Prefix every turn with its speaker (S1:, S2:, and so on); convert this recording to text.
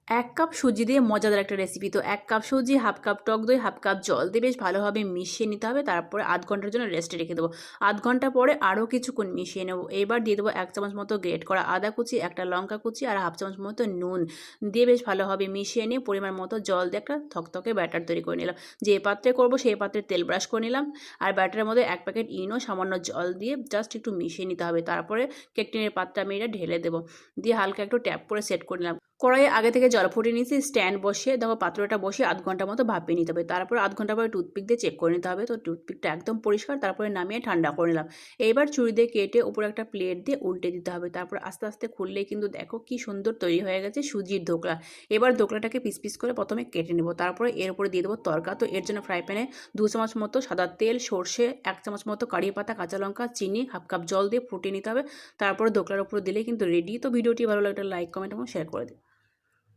S1: 1 cup সুজি দিয়ে মজাদার একটা রেসিপি। তো 1 কাপ সুজি, হাফ কাপ টক দই, হাফ কাপ জল দিয়ে বেশ ভালোভাবে মিশিয়ে নিতে হবে। তারপরে আধ ঘন্টার জন্য রেস্টে রেখে দেবো। আধ ঘন্টা পরে আরও কিছুক্ষণ মিশিয়ে নেব। এবার দিয়ে দেবো 1 চামচ মতো গ্রেট করা আদা কুচি, একটা লঙ্কা কুচি আর হাফ চামচ মতো নুন দিয়ে বেশ ভালোভাবে মিশিয়ে নিয়ে পরিমাণ মতো জল দিয়ে একটা থকথকে ব্যাটার তৈরি করে নিলাম। যে পাত্রে করব সেই পাত্রে তেল ব্রাশ করে নিলাম। আর ব্যাটারের মধ্যে 1 প্যাকেট ইনো সামান্য জল দিয়ে জাস্ট একটু মিশিয়ে নিতে হবে। তারপরে কেক টিনের পাত্রে আমি এটা ঢেলে দেবো। দিয়ে হালকা একটু ট্যাপ করে সেট করে নিলাম। কড়াইয়ে আগে থেকে জল ফুটিয়ে নিয়েছি, স্ট্যান্ড বসিয়ে দেখো পাত্রটা বসিয়ে আধ ঘন্টা মতো ভাপিয়ে নিতে হবে। তারপর আধ ঘন্টা পরে টুথপিক দিয়ে চেক করে নিতে হবে। তো টুথপিকটা একদম পরিষ্কার, তারপরে নামিয়ে ঠান্ডা করে নিলাম। এইবার ছুরি দিয়ে কেটে উপরে একটা প্লেট দিয়ে উল্টে দিতে হবে। তারপর আস্তে আস্তে খুললেই কিন্তু দেখো কি সুন্দর তৈরি হয়ে গেছে সুজির ধোকলা। এবার ধোকলাটাকে পিস পিস করে প্রথমে কেটে নেব। তারপরে এর উপরে দিয়ে দেবো তড়কা। তো এর জন্য ফ্রাই প্যানে 2 চামচ মতো সাদা তেল, সর্ষে, 1 চামচ মতো কারি পাতা, কাঁচা লঙ্কা, চিনি, হাফ কাপ জল দিয়ে ফুটিয়ে নিতে হবে। তারপরে ধোকলার উপরে দিলেই কিন্তু রেডি। তো ভিডিওটি ভালো লাগলে লাইক, কমেন্ট এবং শেয়ার করে দিন।